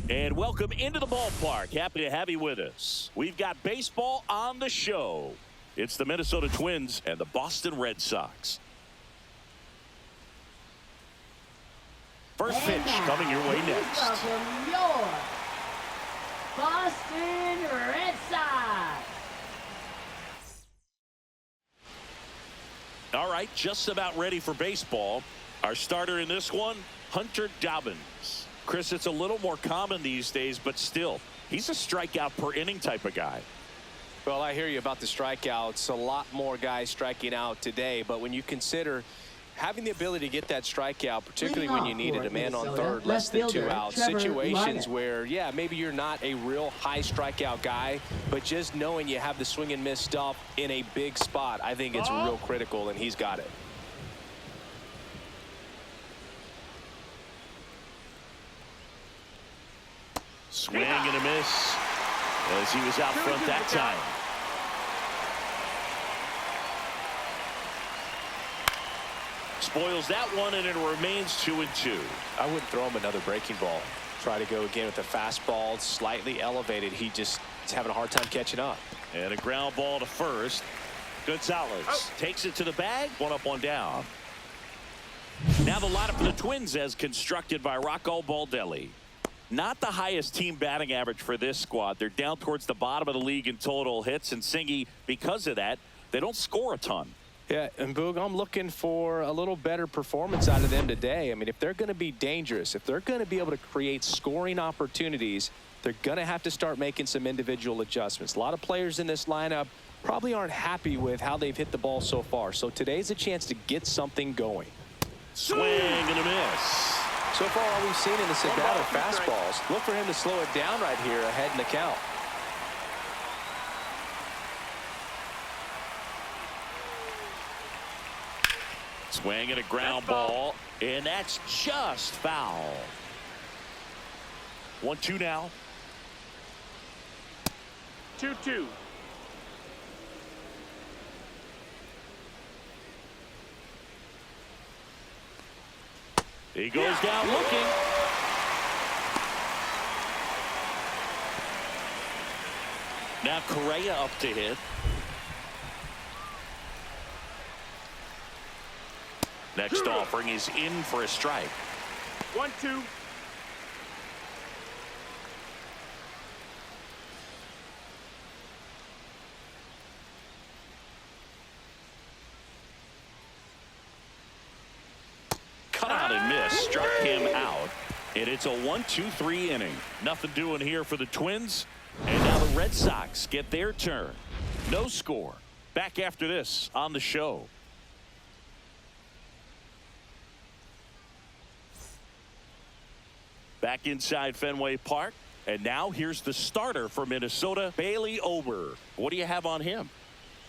And welcome into the ballpark. Happy to have you with us. We've got baseball on the show. It's the Minnesota Twins and the Boston Red Sox. First pitch coming your way next. Welcome your Boston Red Sox. All right, just about ready for baseball. Our starter in this one, Hunter Dobbins. Chris, it's a little more common these days, but still, he's a strikeout per inning type of guy. Well, I hear you about the strikeouts. A lot more guys striking out today, but when you consider having the ability to get that strikeout, particularly when you needed a man on third, less than 2 outs, situations where, yeah, maybe you're not a real high strikeout guy, but just knowing you have the swing and miss stuff in a big spot, I think it's real critical, and he's got it. Swing and a miss as he was out front that time. Spoils that one, and it remains 2-2. I wouldn't throw him another breaking ball. Try to go again with a fastball, slightly elevated. He just is having a hard time catching up. And a ground ball to first. Gonzalez takes it to the bag. 1 up, 1 down. Now the lineup for the Twins as constructed by Rocco Baldelli. Not the highest team batting average for this squad. They're down towards the bottom of the league in total hits, and Singy, because of that, they don't score a ton. Yeah, and Boog, I'm looking for a little better performance out of them today. I mean, if they're going to be dangerous, if they're going to be able to create scoring opportunities, they're going to have to start making some individual adjustments. A lot of players in this lineup probably aren't happy with how they've hit the ball so far. So today's a chance to get something going. Swing and a miss. So far, all we've seen in this at bat are fastballs. Look for him to slow it down right here ahead in the count. Swing and a ground ball, and that's just foul. 1-2 now. 2-2. He goes down looking. Now Correa up to hit. Next offering is in for a strike. 1-2. Cut out and missed. Struck him out. And it's a 1-2-3 inning. Nothing doing here for the Twins. And now the Red Sox get their turn. No score. Back after this on the show. Back inside Fenway Park. And now here's the starter for Minnesota, Bailey Ober. What do you have on him?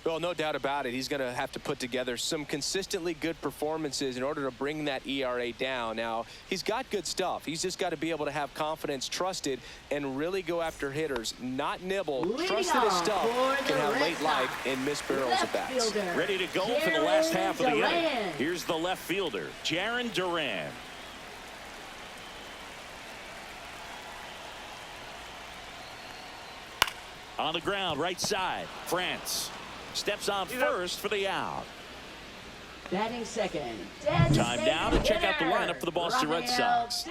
Well, no doubt about it. He's going to have to put together some consistently good performances in order to bring that ERA down. Now, he's got good stuff. He's just got to be able to have confidence, trusted, and really go after hitters, not nibble. Trust that his stuff can have late life and miss barrels at bats. Ready to go for the last half of the inning. Here's the left fielder, Jarren Duran. On the ground, right side, France. Steps on first for the out. Batting second. Time now to check out the lineup for the Boston Red Sox.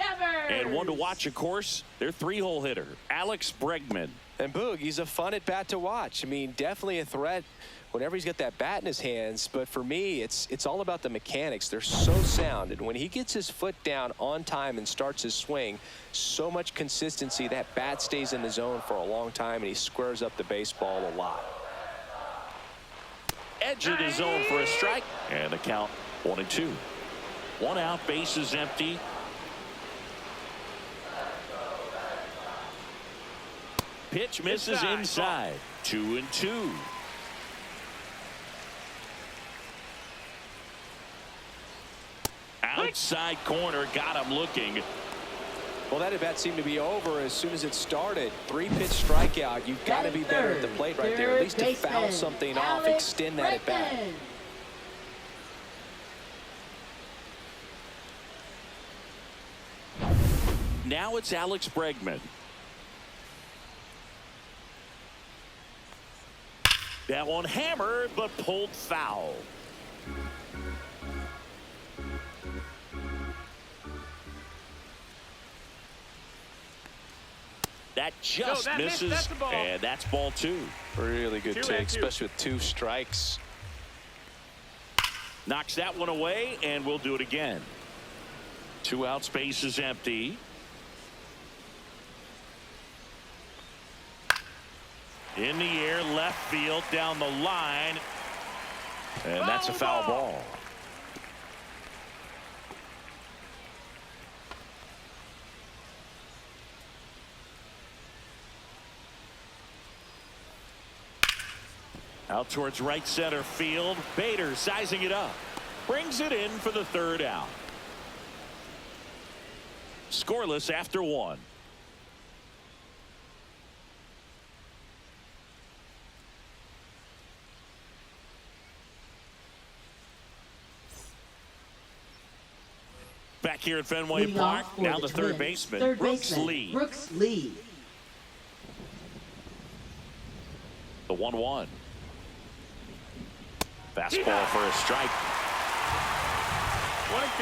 And one to watch, of course, their 3-hole hitter, Alex Bregman. And Boog, he's a fun at bat to watch. I mean, definitely a threat whenever he's got that bat in his hands. But for me, it's all about the mechanics. They're so sound. And when he gets his foot down on time and starts his swing, so much consistency, that bat stays in the zone for a long time, and he squares up the baseball a lot. Edge of the zone for a strike. And the count 1-2. 1 out, base is empty. Pitch misses inside. 2-2. Outside corner, got him looking. Well, that at bat seemed to be over as soon as it started. 3-pitch strikeout. You've got to be better at the plate right there. At least to foul something off, extend that at bat. Now it's Alex Bregman. That one hammered, but pulled foul. That just misses, that's the ball. and that's ball 2. Really good 2 take, and 2. especially with 2 strikes. Knocks that one away, and we'll do it again. 2 out, space is empty. In the air, left field, down the line. And that's a foul ball. Out towards right center field. Bader sizing it up. Brings it in for the 3rd out. Scoreless after 1. Back here at Fenway Leading Park, off for now the the third Twins, baseman, Brooks Lee. Brooks Lee. The 1-1. Fastball for a strike. 1 and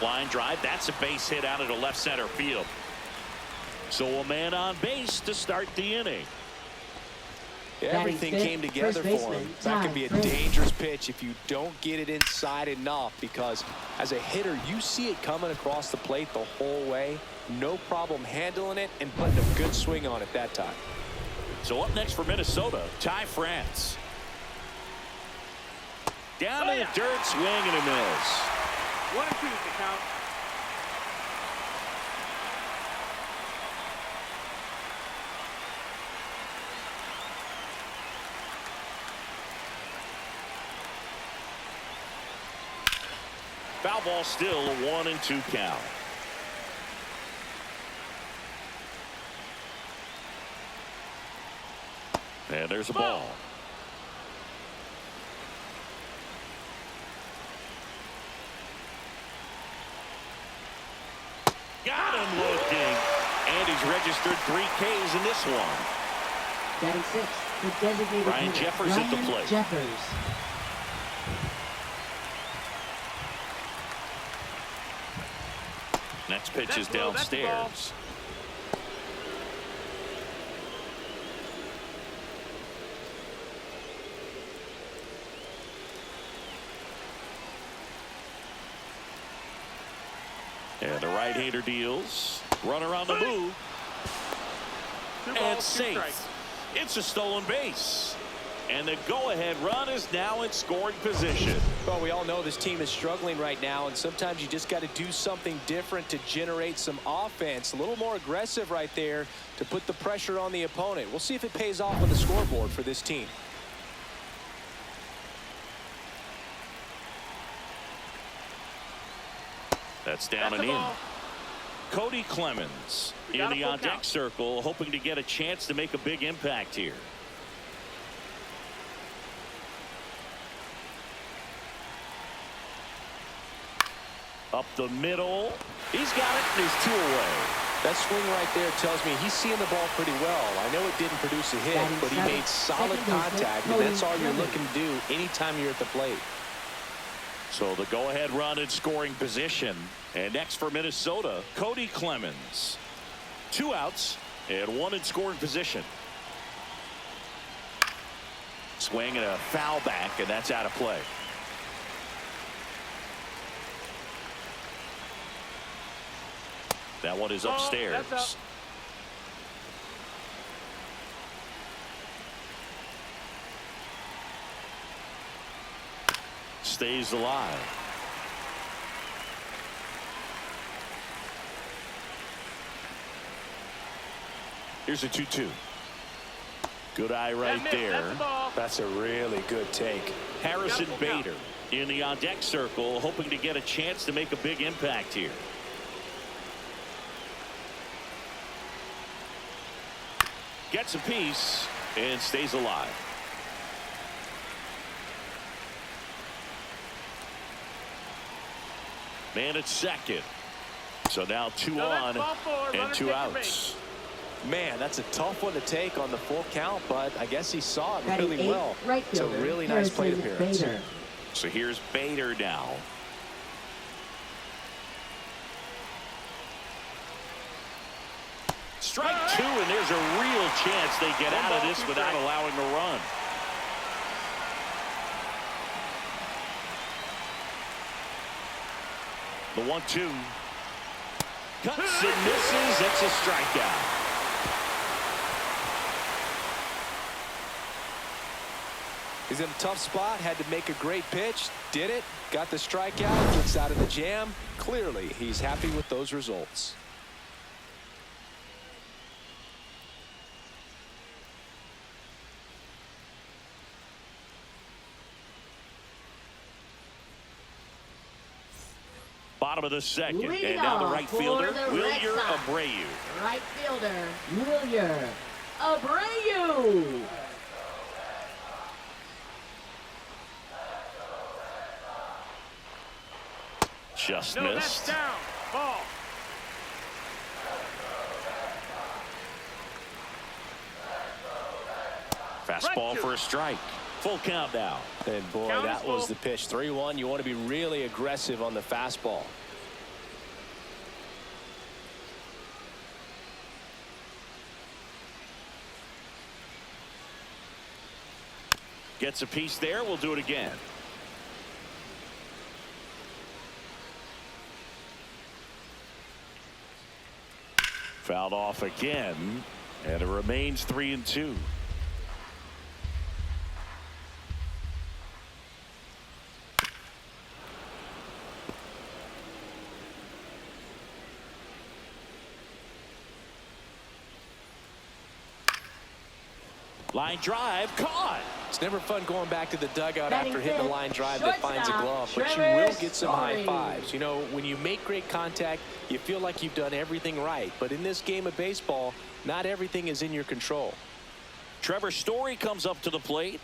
2. Line drive. That's a base hit out into left center field. So a man on base to start the inning. Yeah, everything came together for him. That can be a dangerous pitch if you don't get it inside enough, because as a hitter, you see it coming across the plate the whole way. No problem handling it and putting a good swing on it that time. So up next for Minnesota, Ty France. Down in the dirt, swing and a miss. 1 and 2 is the count. Foul ball, still a 1-2 count. And there's a ball. Got him looking. And he's registered 3 Ks in this one. Batting 6, the designated Ryan hitter, Jeffers at the Ryan plate. Jeffers. Next pitch is That's low, that's the ball. downstairs. And the right-hander deals. Runner on the move. 2 And balls, 2 safe. strikes. It's a stolen base. And the go-ahead run is now in scoring position. Well, we all know this team is struggling right now, and sometimes you just got to do something different to generate some offense. A little more aggressive right there to put the pressure on the opponent. We'll see if it pays off on the scoreboard for this team. That's down That's and the in. ball. Cody Clemens We in got a the full on-deck count. circle, hoping to get a chance to make a big impact here. Up the middle. He's got it, and he's 2 away. That swing right there tells me he's seeing the ball pretty well. I know it didn't produce a hit, Batting but he seventh, made solid second baseman, contact, and Cody that's all you're Clemens. looking to do anytime you're at the plate. So the go-ahead run in scoring position. And next for Minnesota, Cody Clemens. 2 outs and 1 in scoring position. Swing and a foul back, and that's out of play. That one is upstairs. That's up. Stays alive. Here's a 2-2. Good eye right That missed. there. That's the ball. That's a really good take. Harrison Got a full count. Bader in the on-deck circle, hoping to get a chance to make a big impact here. Gets a piece and stays alive. Man at second. So now 2 No, that's on ball 4. and Runner 2 take your outs. base. Man, that's a tough one to take on the full count, but I guess he saw it Batting really eighth, well. right It's a fielder, really nice plate Harrison appearance. Bader. So here's Bader now. Strike 2, and there's a real chance they get out of this without allowing a run. The 1-2. Cuts and misses. It's a strikeout. He's in a tough spot, had to make a great pitch, did it, got the strikeout, gets out of the jam. Clearly, he's happy with those results. Bottom of the second, Lead and now the off right for fielder, the Red Wilyer Sox. Abreu. Right fielder, Wilyer Abreu. Just No, that's missed. down. Ball. Fastball for a strike. Full count now. And boy, Count that is was full. the pitch. 3-1. You want to be really aggressive on the fastball. Gets a piece there. We'll do it again. Fouled off again, and it remains 3-2. Line drive caught. It's never fun going back to the dugout Batting after hitting a fifth, line drive that finds a shortstop, glove, but you Trevor will get some high Story. fives. You know, when you make great contact, you feel like you've done everything right. But in this game of baseball, not everything is in your control. Trevor Story comes up to the plate.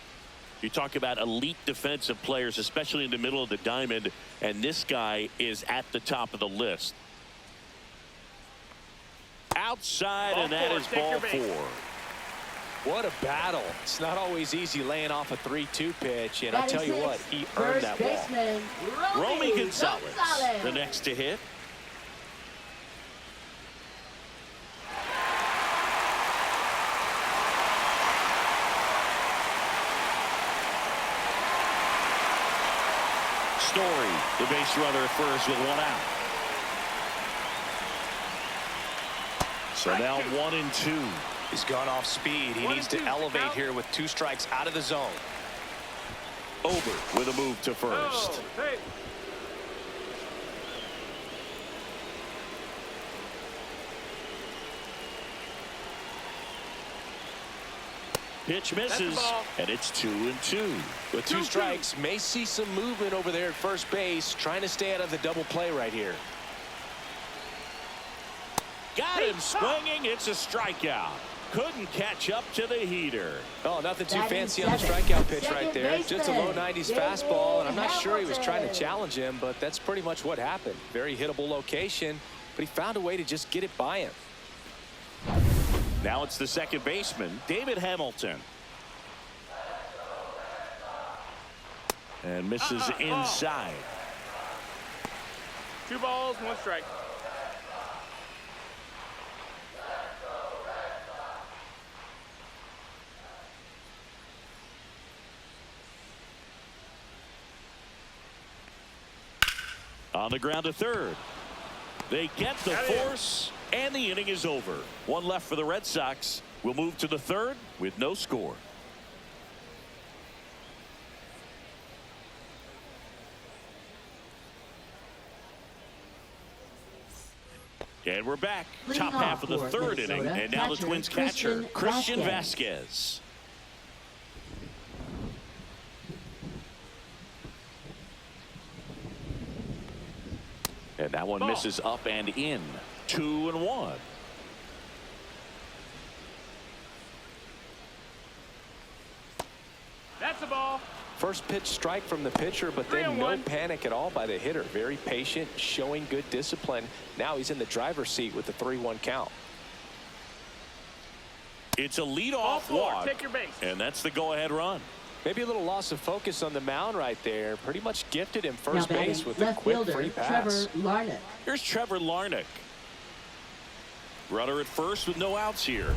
You talk about elite defensive players, especially in the middle of the diamond, and this guy is at the top of the list. Outside, Ball and that four, is take ball your base. 4. What a battle. It's not always easy laying off a 3-2 pitch, and I'll Batting tell you what, sixth, he earned first that ball. baseman, Romy Gonzalez, Gonzalez. the next to hit. Story, the base runner at first with 1 out. So now 1-2. He's gone off speed. He needs to 1-2, elevate out. here with 2 strikes out of the zone. Over with a move to first. Oh, hey. Pitch That's misses, the ball. and it's 2-2. With 2 2-2. strikes, may see some movement over there at first base, trying to stay out of the double play right here. Got him swinging. It's a strikeout. Couldn't catch up to the heater. Oh, nothing too Batting fancy on the seventh, strikeout pitch second right there. Just a low baseman, 90s David fastball, and I'm not sure he was trying to Hamilton. challenge him, but that's pretty much what happened. Very hittable location, but he found a way to just get it by him. Now it's the second baseman, David Hamilton. And misses inside. 2 balls, 1 strike. On the ground to third. They get the Got it. force, and the inning is over. 1 left for the Red Sox. We'll move to the third with no score. And we're back. Leading Top half of the off for third inning. Minnesota, And now the catcher, Twins catcher, Christian Christian Vasquez. Vasquez. And that one Ball. misses up and in. 2-1. That's the ball. First pitch strike from the pitcher, but then no panic at all by the hitter. Very patient, showing good discipline. Now he's in the driver's seat with the 3-1 count. It's a leadoff walk, take your base. and that's the go-ahead run. Maybe a little loss of focus on the mound right there. Pretty much gifted him first base with a quick free pass. Trevor Larnach. Here's Trevor Larnach. Runner at first with no outs here.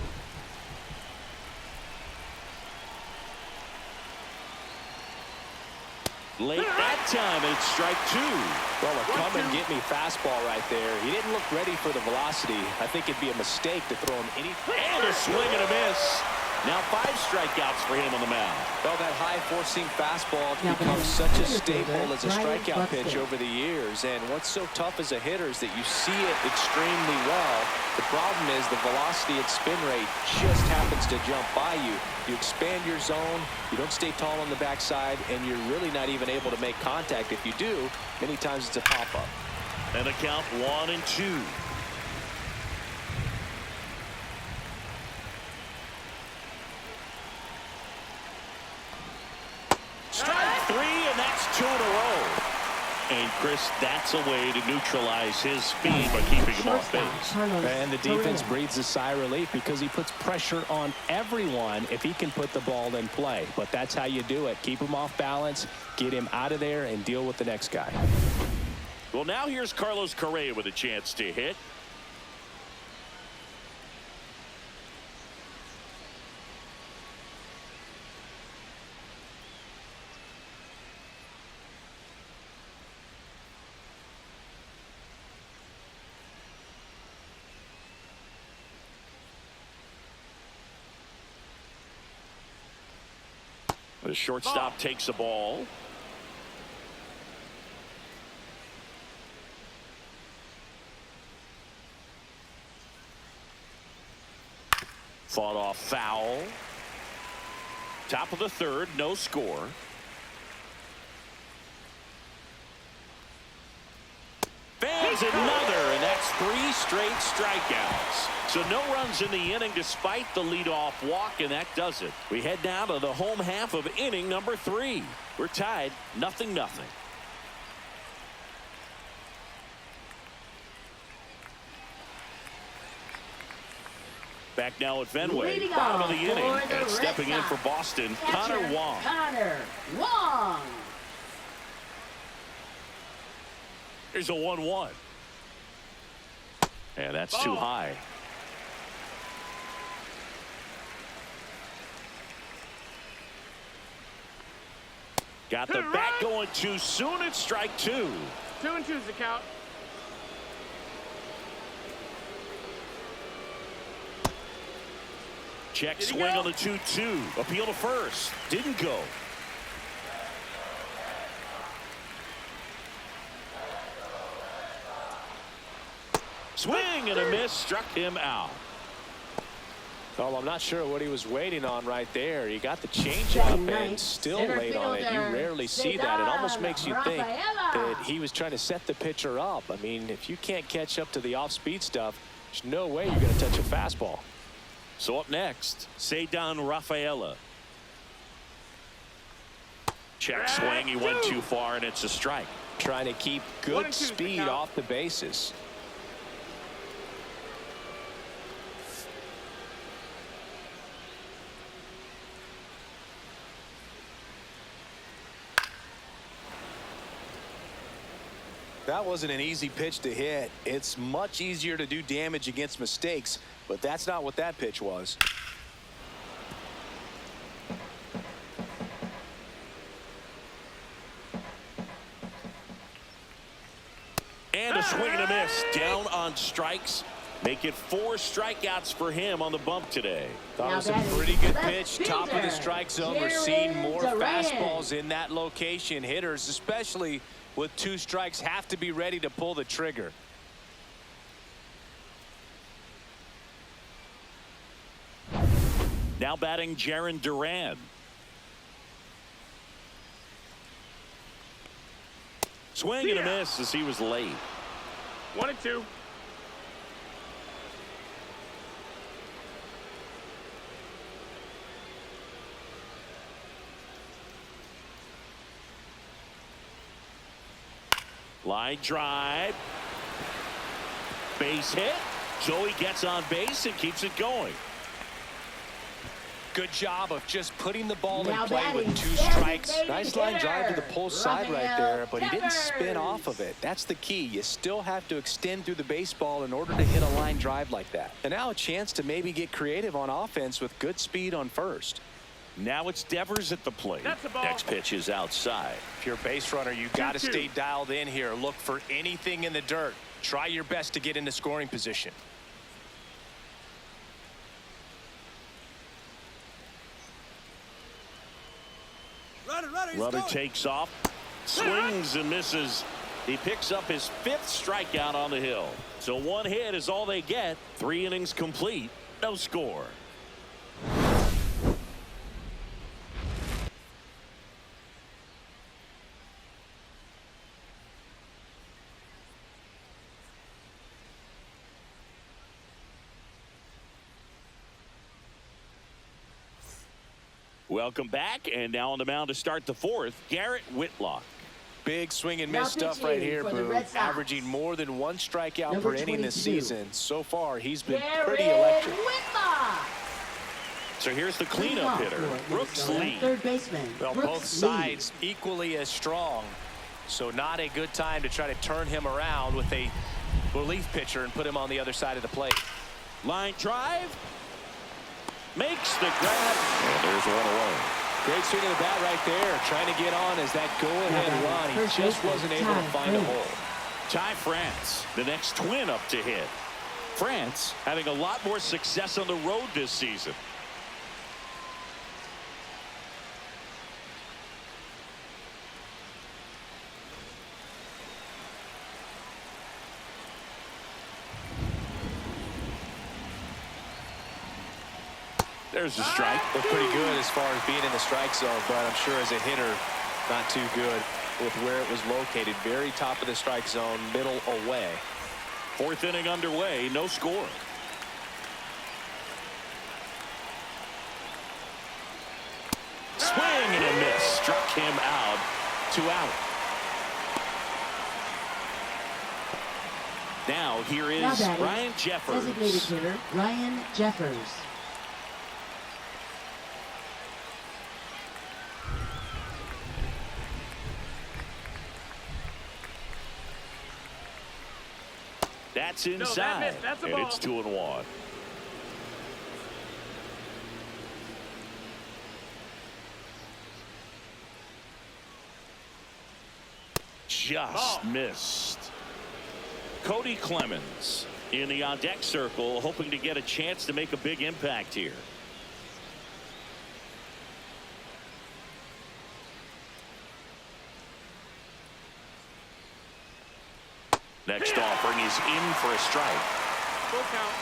Late that time, it's strike 2. Well, a come and get me fastball right there. He didn't look ready for the velocity. I think it'd be a mistake to throw him any. And a swing and a miss. Now 5 strikeouts for him on the mound. Well, that high four-seam fastball has become such a staple as a strikeout pitch over the years. And what's so tough as a hitter is that you see it extremely well. The problem is the velocity and spin rate just happens to jump by you. You expand your zone, you don't stay tall on the backside, and you're really not even able to make contact. If you do, many times it's a pop-up. And a count 1-2. Strike 3, and that's 2 in a row. And Chris, that's a way to neutralize his speed by keeping him off base. And the defense breathes a sigh of relief because he puts pressure on everyone if he can put the ball in play. But that's how you do it. Keep him off balance, get him out of there, and deal with the next guy. Well, now here's Carlos Correa with a chance to hit. The shortstop takes the ball. Fought off foul. Top of the 3rd, no score. Fans another, and that's 3 straight strikeouts. So no runs in the inning despite the leadoff walk, and that does it. We head now to the home half of inning number 3. We're tied 0-0. Back now at Fenway, bottom of the inning, and stepping in for Boston, Connor Wong. Connor Wong. Here's a 1-1. And that's too high. Got the bat going too soon. It's strike 2. 2-2 is the count. Check swing on the 2-2. Appeal to first. Didn't go. Swing and a miss. Struck him out. Well, I'm not sure what he was waiting on right there. He got the changeup and still laid on it. You rarely see that. It almost makes you think that he was trying to set the pitcher up. I mean, if you can't catch up to the off-speed stuff, there's no way you're going to touch a fastball. So up next, Cedar Rafaela. Check swing. He went too far, and it's a strike. Trying to keep good speed off the bases. That wasn't an easy pitch to hit. It's much easier to do damage against mistakes, but that's not what that pitch was. And a swing and a miss. Down on strikes. Make it 4 strikeouts for him on the bump today. That was a pretty good pitch. Top of the strike zone. We're seeing more fastballs in that location. Hitters, especially with 2 strikes, have to be ready to pull the trigger. Now batting Jarren Duran. Swing and a miss as he was late. 1-2. Line drive. Base hit. Joey gets on base and keeps it going. Good job of just putting the ball Now in play with batting, 2 strikes. Nice line drive to the pull side right there, but he didn't spin Jeffers. off of it. That's the key. You still have to extend through the baseball in order to hit a line drive like that. And now a chance to maybe get creative on offense with good speed on first. Now it's Devers at the plate. That's a ball. Next pitch is outside. If you're a base runner, you got to 2-2. stay dialed in here. Look for anything in the dirt. Try your best to get into scoring position. Runner takes off, swings and misses. He picks up his 5th strikeout on the hill. So 1 hit is all they get. 3 innings complete. No score. Welcome back, and now on the mound to start the 4th, Garrett Whitlock. Big swing and Now miss stuff pitching right here, for the Boone. Red Sox. Averaging more than 1 strikeout Number per inning this 22. season. So far, he's been Garrett pretty electric. Whitlock. So here's the cleanup hitter, Brooks Lee. Third baseman. Well, Brooks both sides equally as strong. So not a good time to try to turn him around with a relief pitcher and put him on the other side of the plate. Line drive. Makes the grab. And there's 1 away. Great swing of the bat right there, trying to get on as that go-ahead run. He just wasn't able to find a hole. Ty France, the next twin up to hit. France having a lot more success on the road this season. There's a strike. Looked pretty good as far as being in the strike zone, but I'm sure as a hitter, not too good with where it was located. Very top of the strike zone, middle away. 4th inning underway, no score. Swing and a miss. Struck him out. 2 out. Now here is Now batting, Ryan Jeffers. Designated hitter Ryan Jeffers. That's that inside. missed. That's a and ball. it's 2-1. Just missed. Cody Clemens in the on-deck circle, hoping to get a chance to make a big impact here. Next offering is in for a strike. Full count.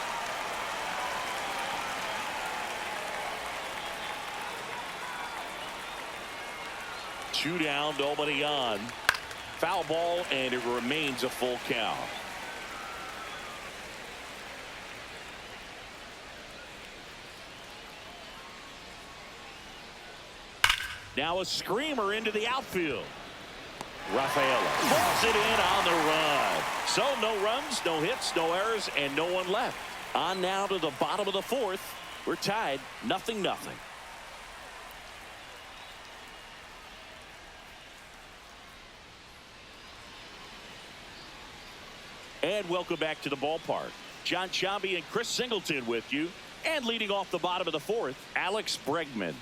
Two down, nobody on. Foul ball, and it remains a full count. Now a screamer into the outfield. Rafaela pulls it in on the run. So no runs, no hits, no errors, and no one left. On now to the bottom of the 4th. We're tied 0-0. And welcome back to the ballpark. John Chambi and Chris Singleton with you. And leading off the bottom of the 4th, Alex Bregman.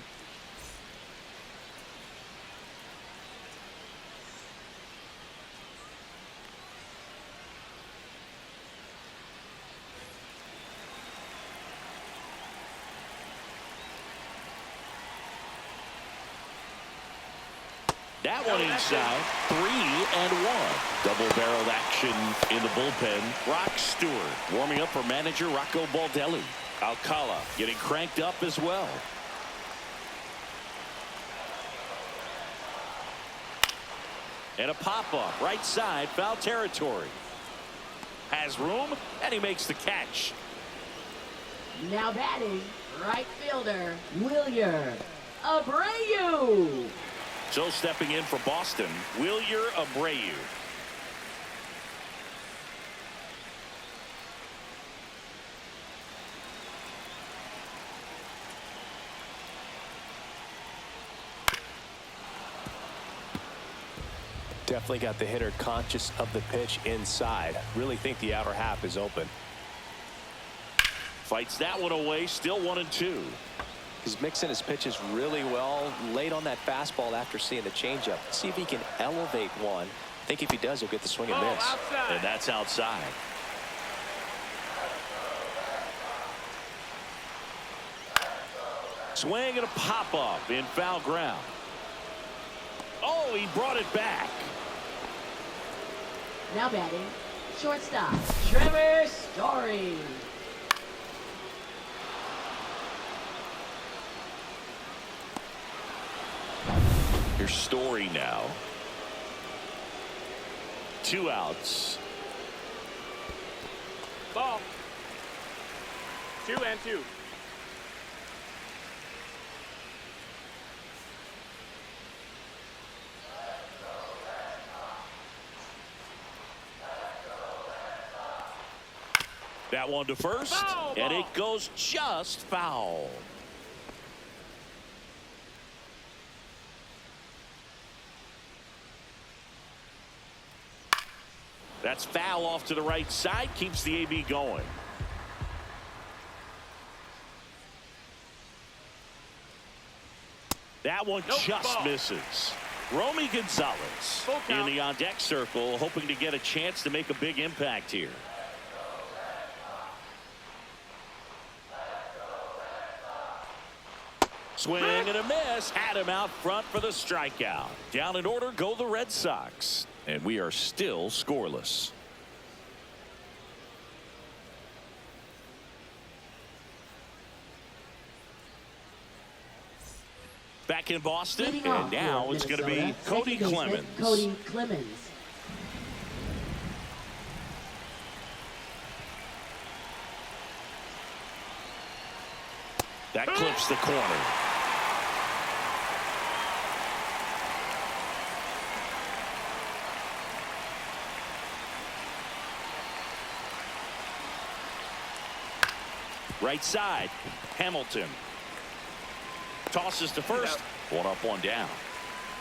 That one inside. 3-1. Double-barreled action in the bullpen. Rock Stewart warming up for manager Rocco Baldelli. Alcala getting cranked up as well. And a pop-up right side, foul territory. Has room, and he makes the catch. Now batting, right fielder Wilyer Abreu. So stepping in for Boston, Wilyer Abreu. Definitely got the hitter conscious of the pitch inside. Really think the outer half is open. Fights that one away. Still 1-2. He's mixing his pitches really well. Late on that fastball after seeing the changeup. See if he can elevate one. I think if he does, he'll get the swing and miss. Outside. And that's outside. Swing and a pop up in foul ground. Oh, he brought it back. Now batting, shortstop, Trevor Story. Here's Story now. 2 outs. Ball. 2-2. That one to first, Foul and ball. it goes just foul. That's foul off to the right side, keeps the AB going. That one Nope, just ball. misses. Romy Gonzalez Full in count. the on-deck circle, hoping to get a chance to make a big impact here. Swing and a miss. Had him out front for the strikeout. Down in order go the Red Sox. And we are still scoreless. Back in Boston, Leading and off now for it's going to be Minnesota, Cody second baseman, Clemens. Cody Clemens. That clips the corner. Right side, Hamilton. Tosses to first. 1 up, 1 down.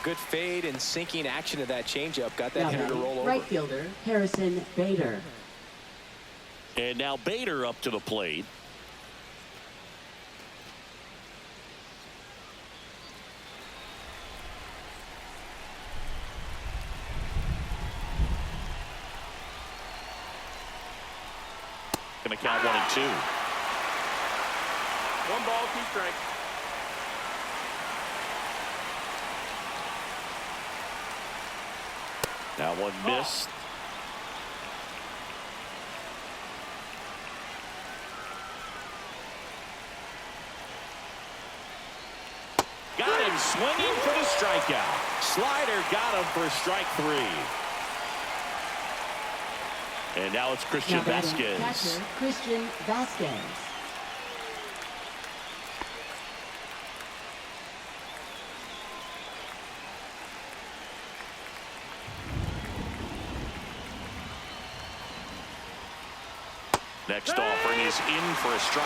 Good fade and sinking action of that changeup. Got that Now hitter to batting, roll over. right fielder, Harrison Bader. And now Bader up to the plate. Going to count 1 and 2. 1 ball, 2 strikes. Now one missed. Got him swinging for the strikeout. Slider got him for strike 3. And now it's Christian Now batting, Vasquez. catcher, Christian Vasquez. Next offering is in for a strike.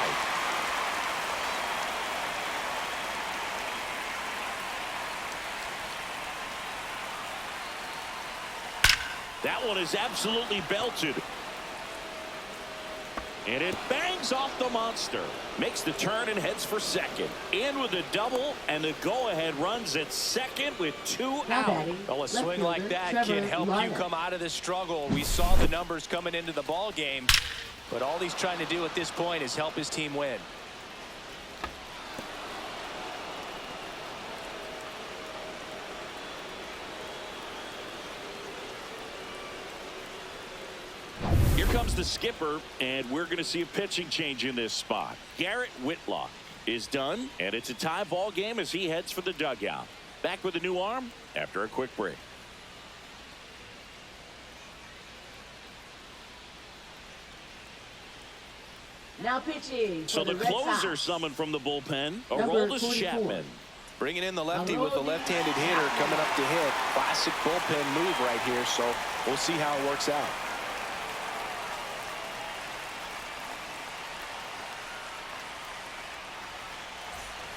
That one is absolutely belted. And it bangs off the monster. Makes the turn and heads for second. In with a double, and the go-ahead runs at second with 2 Now out. batting, Well, a left swing like fielder, that Trevor can help you Lyon. come out of this struggle. We saw the numbers coming into the ball game, but all he's trying to do at this point is help his team win. Here comes the skipper, and we're going to see a pitching change in this spot. Garrett Whitlock is done, and it's a tie ball game as he heads for the dugout. Back with a new arm after a quick break. Now pitching for So the Red closer Sox. summoned from the bullpen, Number Aroldis 44. Chapman. Bringing in the lefty with the left-handed hitter coming up to hit. Classic bullpen move right here, so we'll see how it works out.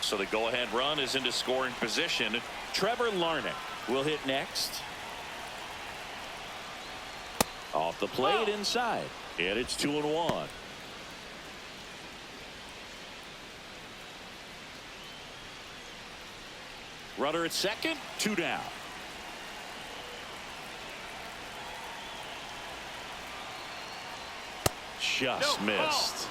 So the go-ahead run is into scoring position. Trevor Larnach will hit next. Off the plate inside. And it's 2-1. Runner at second, 2 down. Just missed.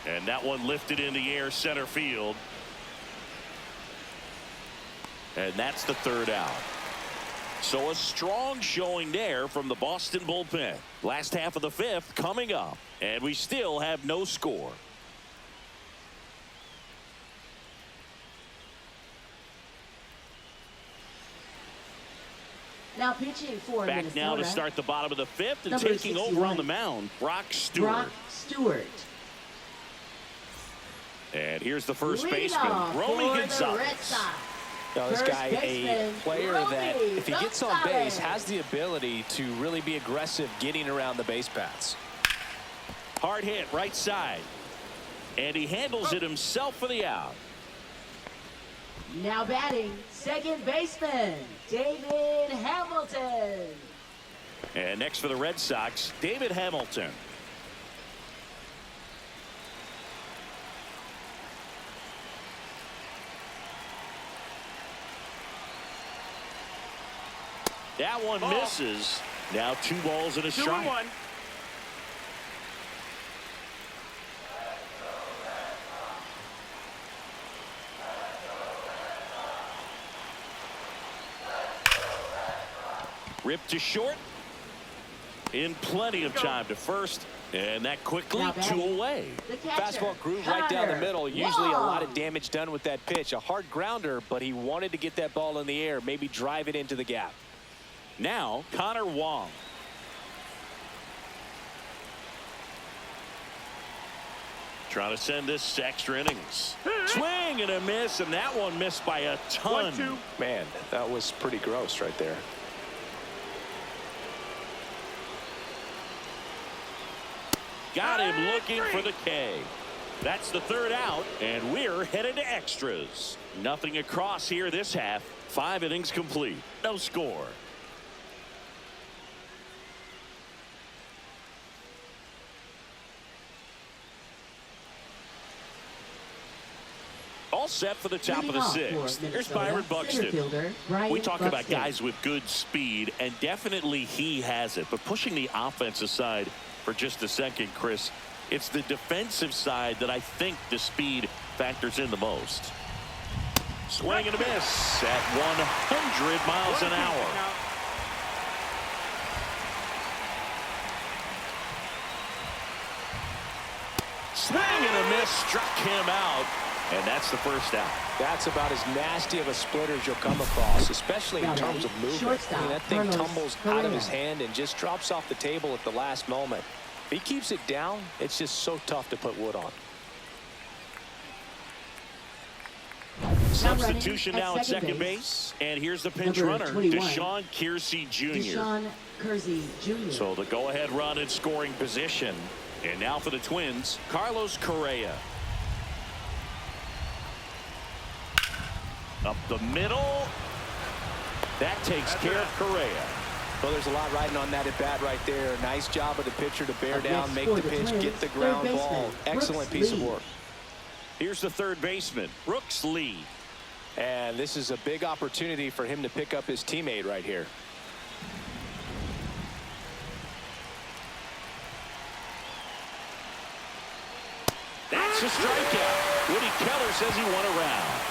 And that one lifted in the air center field. And that's the 3rd out. So a strong showing there from the Boston bullpen. Last half of the 5th coming up. And we still have no score. Now pitching for Back Minnesota. now to start the bottom of the 5th and Number taking 61. over on the mound, Brock Stewart. Brock Stewart. And here's the first baseman, Leadoff Romy for the Gonzalez. Red Sox. Now, this First guy, a baseman, player that, Romy if he gets on Gonzalez. base, has the ability to really be aggressive getting around the base paths. Hard hit right side. And he handles it himself for the out. Now batting, second baseman, David Hamilton. And next for the Red Sox, David Hamilton. That one misses. Now 2 balls and a strike. 2-1. Ripped to short. In plenty of time to first. And that quickly Now 2 batting, away. the catcher, Fastball groove right down the Connor middle. Usually a lot of Wong. damage done with that pitch. A hard grounder, but he wanted to get that ball in the air, maybe drive it into the gap. Now Connor Wong. Trying to send this to extra innings. Swing and a miss, and that one missed by a ton. 1-2. Man, that was pretty gross right there. Got him looking for the K. That's the 3rd out, and we're headed to extras. Nothing across here this half. 5 innings complete. No score. All set for the top of the 6th. Here's Byron Buxton. We talk about guys with good speed, and definitely he has it. But pushing the offensive side for just a second, Chris, it's the defensive side that I think the speed factors in the most. Swing and a miss at 100 miles an hour. Swing and a miss, struck him out. And that's the 1st out. That's about as nasty of a splitter as you'll come across, especially in terms of movement. I mean, that thing tumbles out of his hand and just drops off the table at the last moment. If he keeps it down, it's just so tough to put wood on. Substitution now at second base. And here's the pinch Number runner, 21. Deshaun Kiersey Jr. Deshaun Kersey Jr. So the go-ahead run in scoring position. And now for the Twins, Carlos Correa. Up the middle. That takes care of Correa. Well, there's a lot riding on that at bat right there. Nice job of the pitcher to bear Up down, next make for the the pitch, Twins, get the third ground baseman, ball. Excellent Brooks piece of Lee. work. Here's the third baseman, Brooks Lee. And this is a big opportunity for him to pick up his teammate right here. That's a strikeout. Woody Keller says he won a round.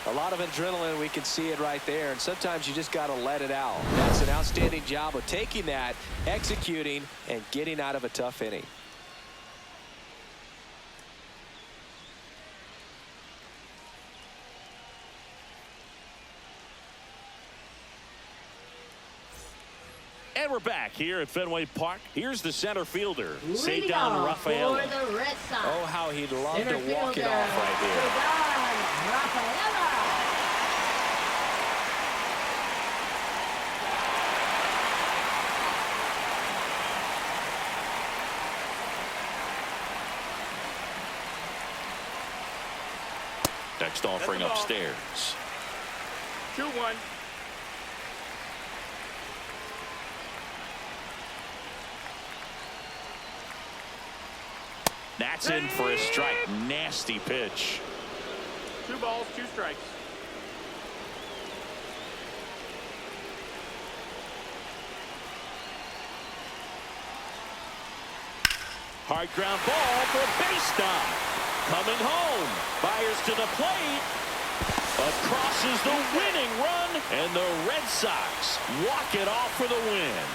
A lot of adrenaline, we can see it right there, and sometimes you just got to let it out. That's an outstanding job of taking that, executing, and getting out of a tough inning. And we're back here at Fenway Park. Here's the center fielder, Leading Cedar off Rafaela. for the Red Sox. Oh, how he'd love Center to walk it fielder, off right here. Cedar Rafaela. next offering upstairs. 2-1. That's in for a strike. Nasty pitch. 2 balls, 2 strikes. Hard ground ball for a base stop. Coming home. Fires to the plate. Crosses the winning run. And the Red Sox walk it off for the win.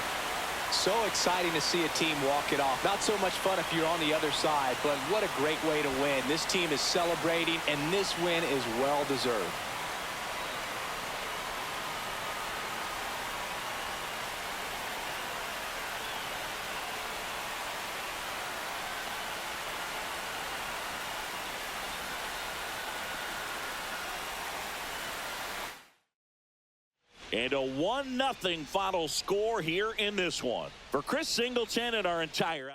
So exciting to see a team walk it off. Not so much fun if you're on the other side, but what a great way to win. This team is celebrating, and this win is well deserved. And a 1-0 final score here in this one. For Chris Singleton and our entire